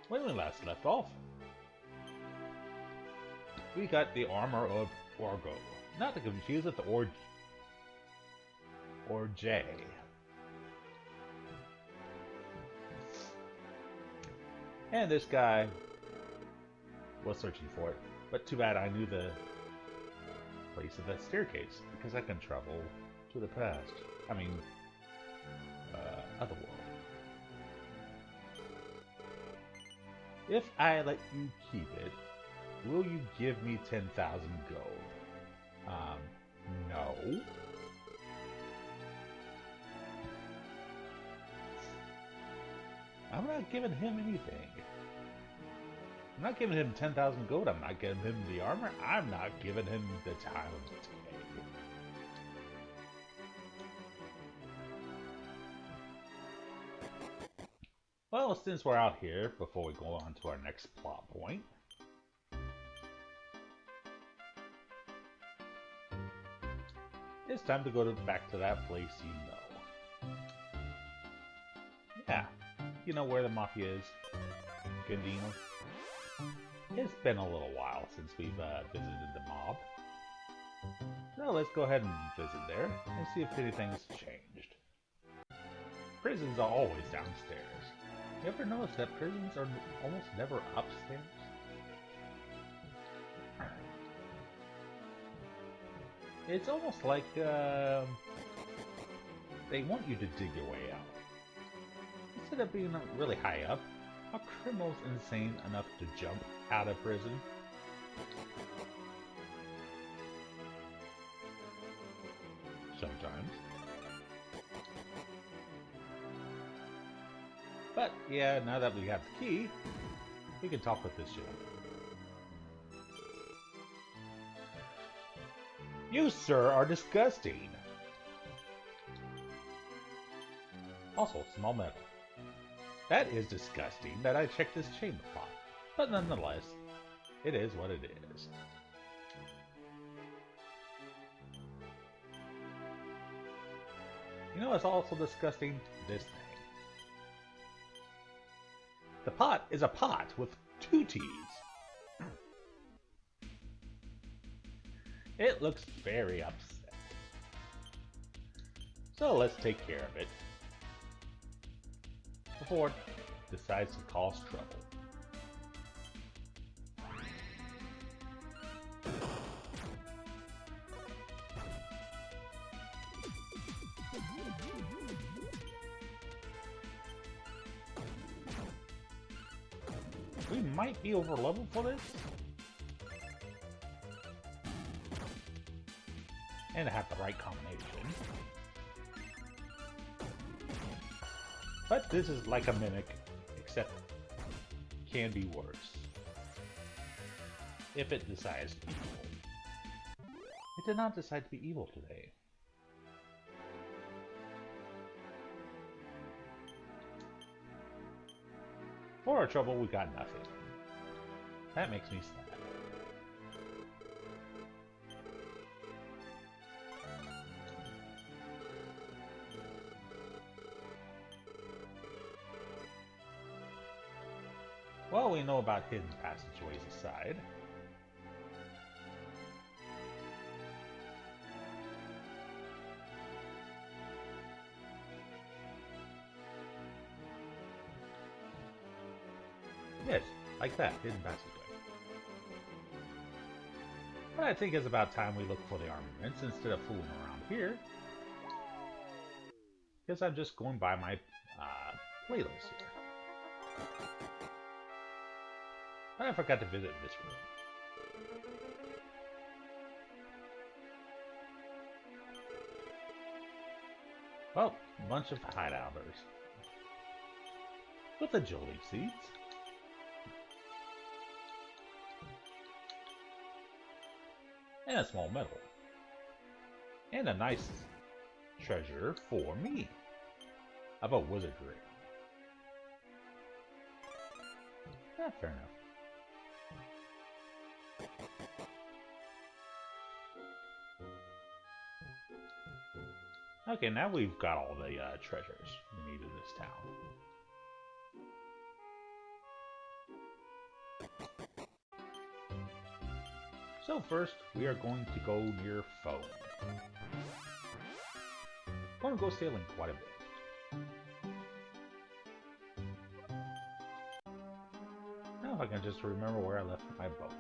When we last left off, we got the armor of Orgo. Not to confuse with the J. And this guy was searching for it, but too bad I knew the place of that staircase, because I can travel to the past. I mean, otherworld. If I let you keep it, will you give me 10,000 gold? No. I'm not giving him anything. I'm not giving him 10,000 gold. I'm not giving him the armor. I'm not giving him the time of day. Well, since we're out here, before we go on to our next plot point, it's time to go back to that place you know. Yeah, you know where the Mafia is, Gandino. It's been a little while since we've visited the mob. So let's go ahead and visit there and see if anything's changed. Prisons are always downstairs. You ever notice that prisons are almost never upstairs? It's almost like they want you to dig your way out. Instead of being really high up, a criminal's insane enough to jump out of prison. Sometimes. But yeah, now that we have the key, we can talk with this gentleman. You, sir, are disgusting. Also, small metal. That is disgusting that I checked this chamber pot, but nonetheless, it is what it is. You know what's also disgusting? This thing. The pot is a pot with 2 T's. It looks very upset. So let's take care of it before it decides to cause trouble. We might be over leveled for this. And have the right combination. But this is like a mimic, except can be worse. If it decides to be evil. It did not decide to be evil today. For our trouble, we got nothing. That makes me sad. Well, we know about hidden passageways aside. Yes, like that, hidden passageway. But I think it's about time we look for the armaments instead of fooling around here. Because I'm just going by my playlist here. But I forgot to visit this room. Well, a bunch of hideouters. With agility seeds. And a small medal. And a nice treasure for me. About wizardry. Yeah, fair enough. Okay, now we've got all the treasures we need in this town. So first, we are going to go near phone. Going to go sailing quite a bit. Now if I can just remember where I left my boat.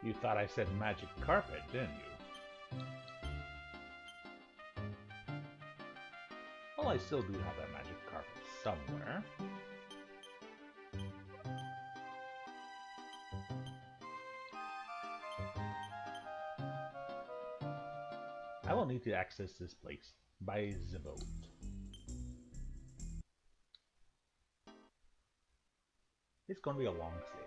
You thought I said magic carpet, didn't you? Well, I still do have that magic carpet somewhere. I will need to access this place by the boat. It's going to be a long sail.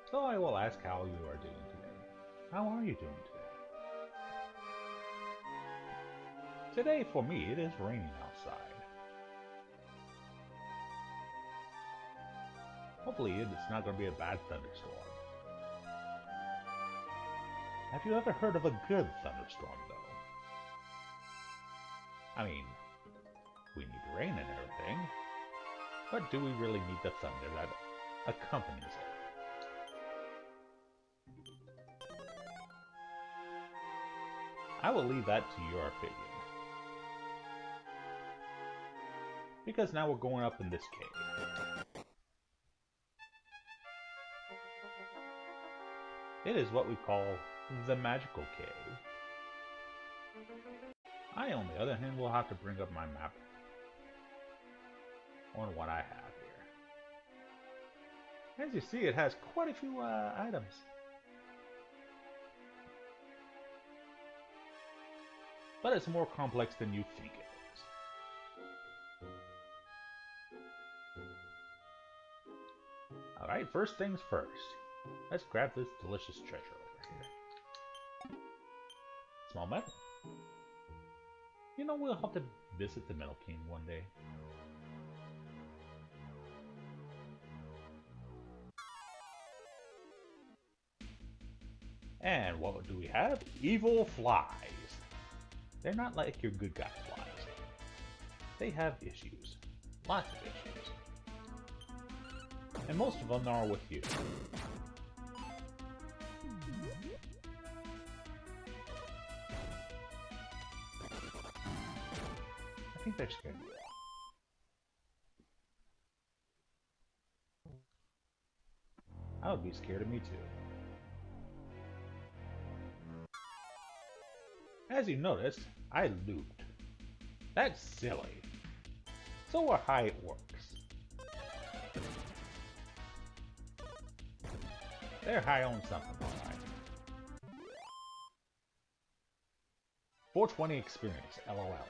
So I will ask how you are doing today. How are you doing today? Today, for me, it is raining outside. Hopefully, it's not going to be a bad thunderstorm. Have you ever heard of a good thunderstorm, though? I mean, we need rain and everything, but do we really need the thunder that accompanies it? I will leave that to your opinion. Because now we're going up in this cave. It is what we call the magical cave. I, on the other hand, will have to bring up my map on what I have here. As you see, it has quite a few items. But it's more complex than you think it is. Alright, first things first. Let's grab this delicious treasure over here. Small metal. You know, we'll have to visit the Metal King one day. And what do we have? Evil flies. They're not like your good guy flies. They have issues. Lots of issues. And most of them are with you. I think they're scared of you. I would be scared of me too. As you noticed, I looped. That's silly. So are how it works. They're high on something, alright. 420 experience, LOL.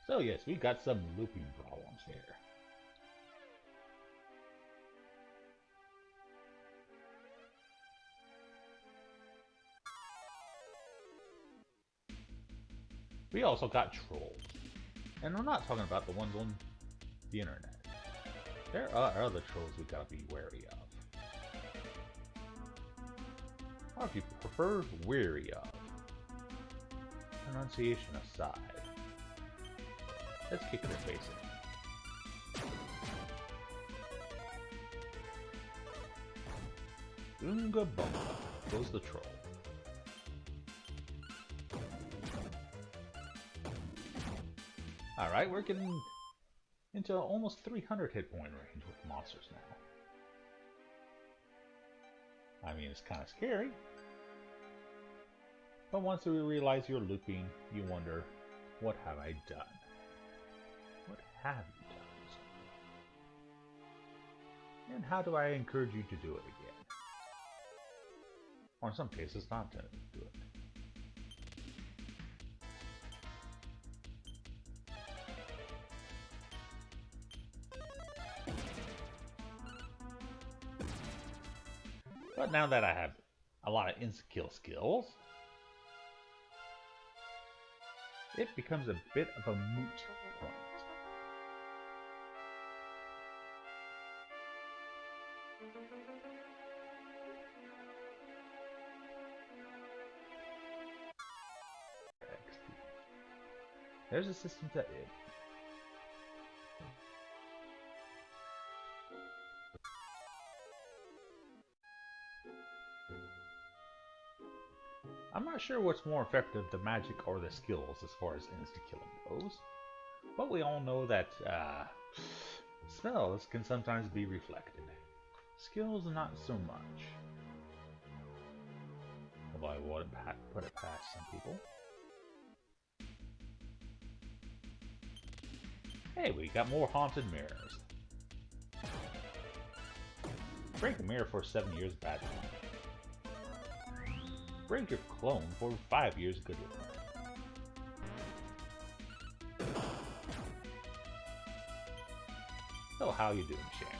So yes, we got some looping problems here. We also got trolls. And we're not talking about the ones on the internet. There are other trolls we gotta be wary of. Or if you prefer, weary of. Pronunciation aside. Let's kick their face in. Oonga Boonga goes the troll. Alright, we're getting into almost 300 hit point range with monsters now. I mean, it's kind of scary. But once you realize you're looping, you wonder, what have I done? What have you done? And how do I encourage you to do it again? Or in some cases, not to do it. But now that I have a lot of in-skill skills, it becomes a bit of a moot point. There's a system to it. I'm not sure what's more effective, the magic or the skills as far as insta-killing goes. But we all know that spells can sometimes be reflected. Skills not so much. Although I wouldn't put it past some people. Hey, we got more haunted mirrors. Break a mirror for 7 years bad luck. Break your clone for 5 years good luck. So how you doing, Shannon?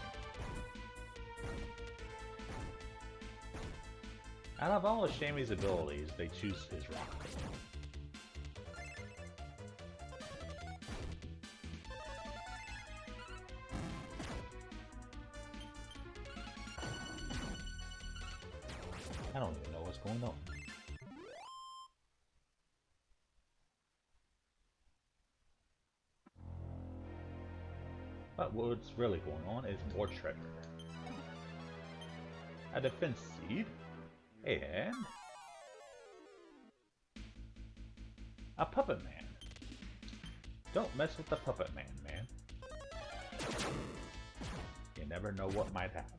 Out of all of Shammy's abilities, they choose his rock. I don't even know what's going on. But what's really going on is more treasure. A defense seed. And a puppet man. Don't mess with the puppet man, man. You never know what might happen.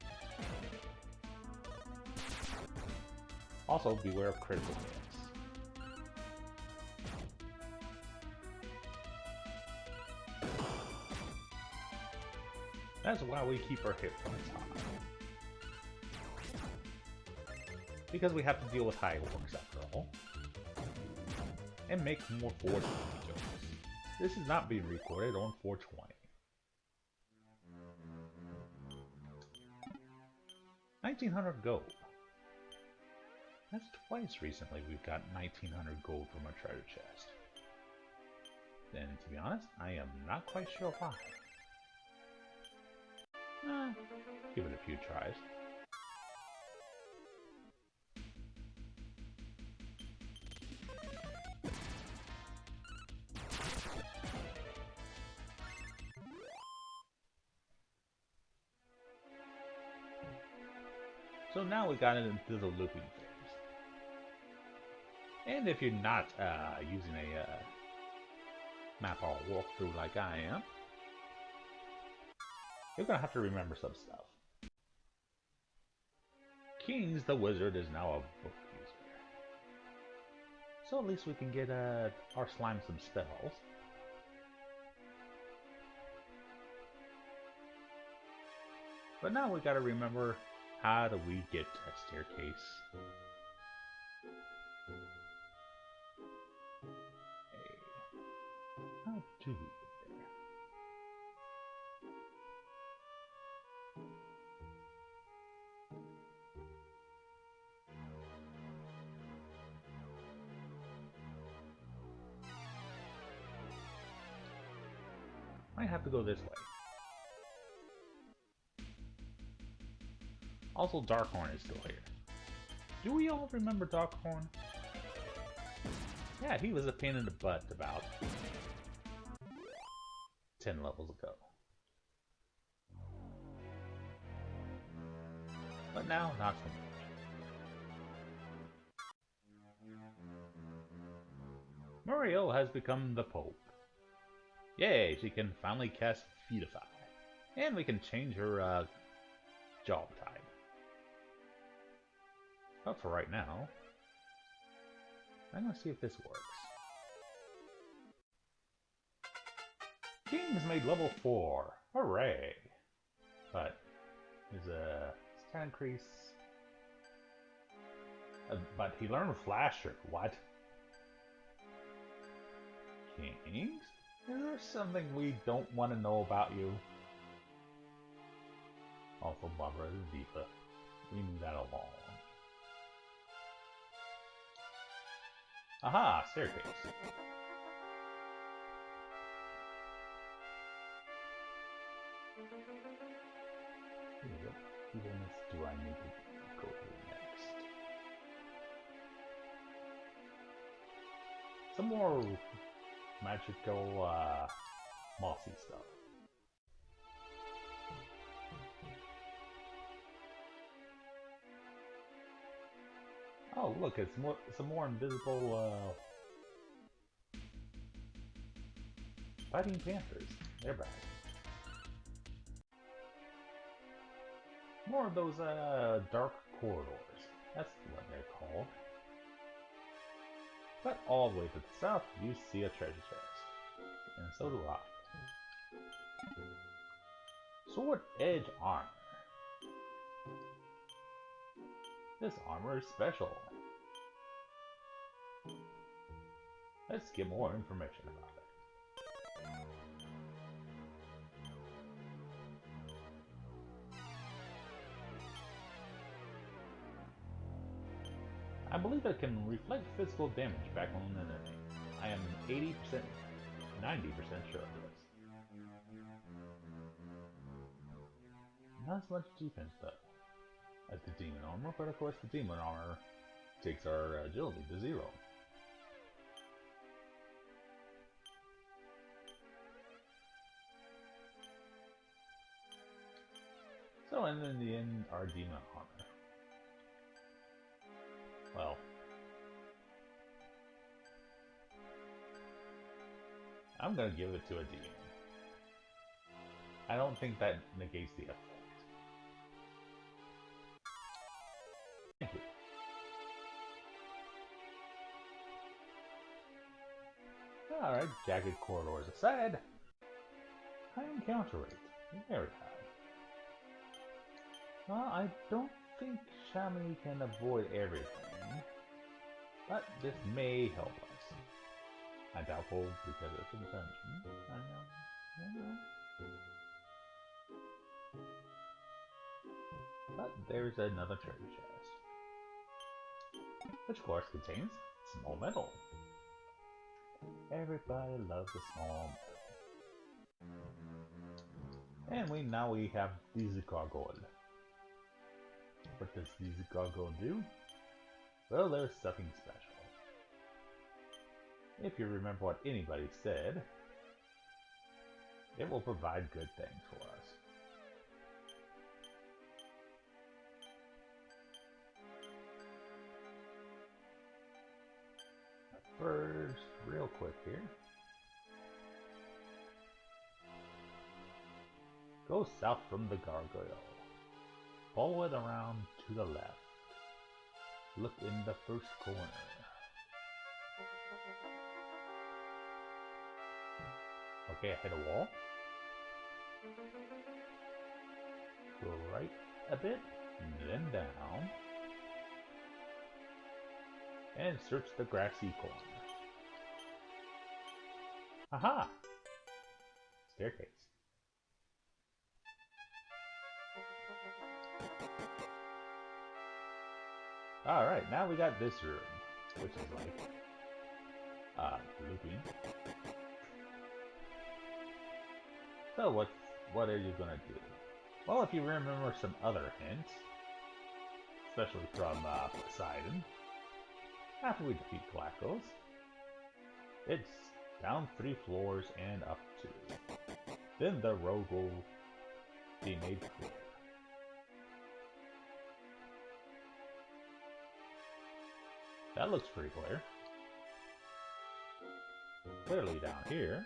Also, beware of critical hits. That's why we keep our hit points high. Because we have to deal with high orcs after all. And make more 420 jokes. This is not being recorded on 420. 1900 gold. That's twice recently we've got 1900 gold from our treasure chest. And to be honest, I am not quite sure why. Give it a few tries. So now we got into the looping phase. And if you're not using a map or walkthrough like I am, you're going to have to remember some stuff. Kings the Wizard is now a book user. So at least we can get our slime some spells. But now we got to remember, how do we get to a staircase? Hey, how do we get there? Might have to go this way. Also, Darkhorn is still here. Do we all remember Darkhorn? Yeah, he was a pain in the butt about 10 levels ago. But now, not so much. Muriel has become the Pope. Yay, she can finally cast Feedify. And we can change her job type. But for right now, I'm going to see if this works. King's made level 4. Hooray! But his stat increase. But he learned Flasher. What? Kings? Is there something we don't want to know about you? Also, Barbara is Diva. We knew that all along. Aha! Staircase. Here we go. evilness do I need to go through next? Some more magical, mossy stuff. Oh, look, it's some more invisible, fighting panthers. They're back. More of those, dark corridors. That's what they're called. But all the way to the south, you see a treasure chest. And so do I. Sword Edge Armor. This armor is special. Let's get more information about it. I believe it can reflect physical damage back on an enemy. I am 80%, 90% sure of this. Not as much defense though as the demon armor, but of course the demon armor takes our agility to 0. So, and in the end, our demon armor. Well, I'm gonna give it to a demon. I don't think that negates the effect. Thank you. Alright, jagged corridors aside, high encounter rate, very high. Well, I don't think Shami can avoid everything, but this may help us. I'm doubtful because it's intention. I know. But there's another treasure chest, which of course contains small metal. Everybody loves a small metal. And now we have these gargoyle. What does these gargoyle do? Well, there's something special. If you remember what anybody said, it will provide good things for us. First, real quick here. Go south from the gargoyle. Follow it around to the left. Look in the first corner. Okay, I hit a wall. Go right a bit, then down. And search the grassy corner. Aha! Staircase. Alright, now we got this room, which is like, looping. So what are you gonna do? Well, if you remember some other hints, especially from, Poseidon, after we defeat Galacos, it's down 3 floors and up 2. Then the road will be made clear. That looks pretty clear. Clearly down here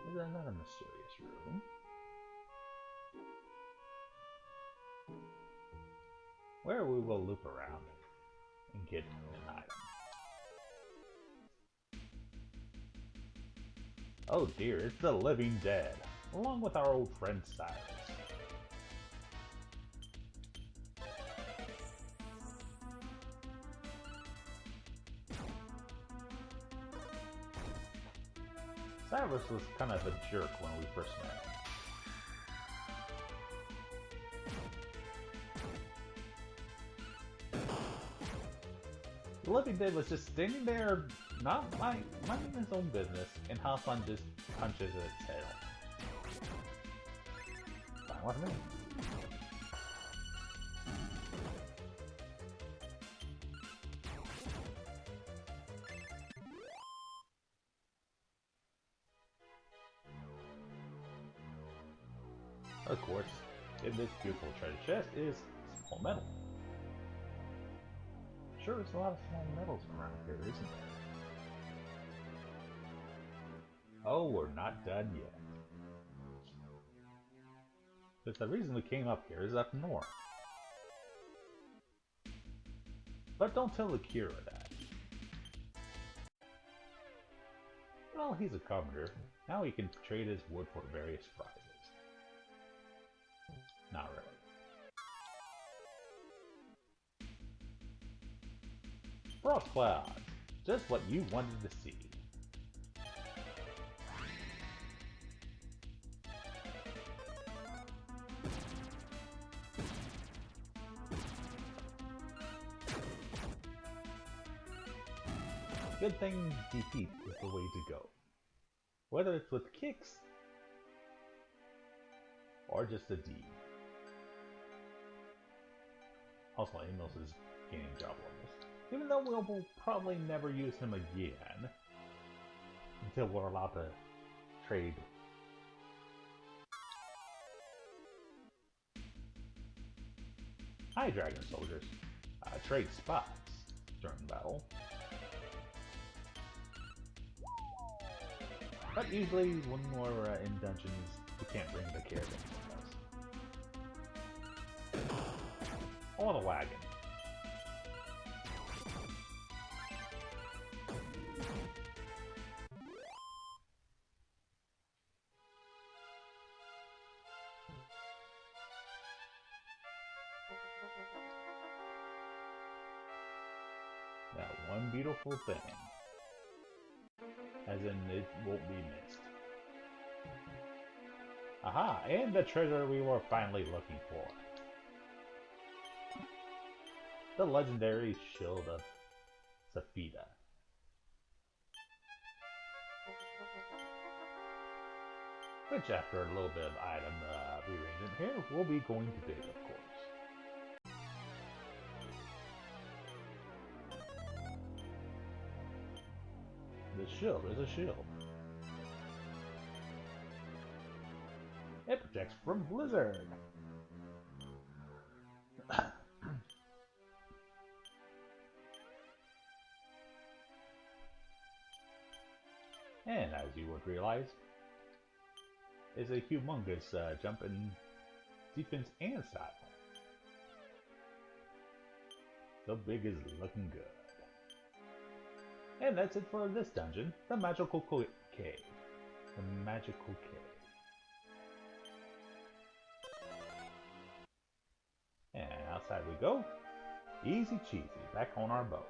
is another mysterious room. Where we will loop around and get an item. Oh dear, it's the living dead, along with our old friend Cyrus. Cyrus was kind of a jerk when we first met. The living dead was just standing there, not minding his own business, and Hassan just punches its head off. Fine with me. Of course, in this beautiful treasure chest is small metal. Sure, there's a lot of small metals around here, isn't there? Oh, we're not done yet. But the reason we came up here is up north. But don't tell the Kira that. Well, he's a carpenter. Now he can trade his wood for various prizes. Not really. Frost clouds. Just what you wanted to see. Good thing defeat is the way to go. Whether it's with kicks or just a D. Also, Amos is gaining job levels. Even though we'll probably never use him again until we're allowed to trade. Hi, Dragon Soldiers. Trade spots during battle. But usually when we're in dungeons, we can't bring the caravans with us. Or the wagon. That one beautiful thing. As in, it won't be missed. Aha! And the treasure we were finally looking for. The legendary Shield of Saphida. Which, after a little bit of item rearrangement here, we'll be going to dig, of course. The shield is a shield. It protects from blizzard. And as you would realize, is a humongous jump in defense and style. So big is looking good. And that's it for this dungeon, the Magical Cave. The Magical Cave. And outside we go. Easy cheesy, back on our boat.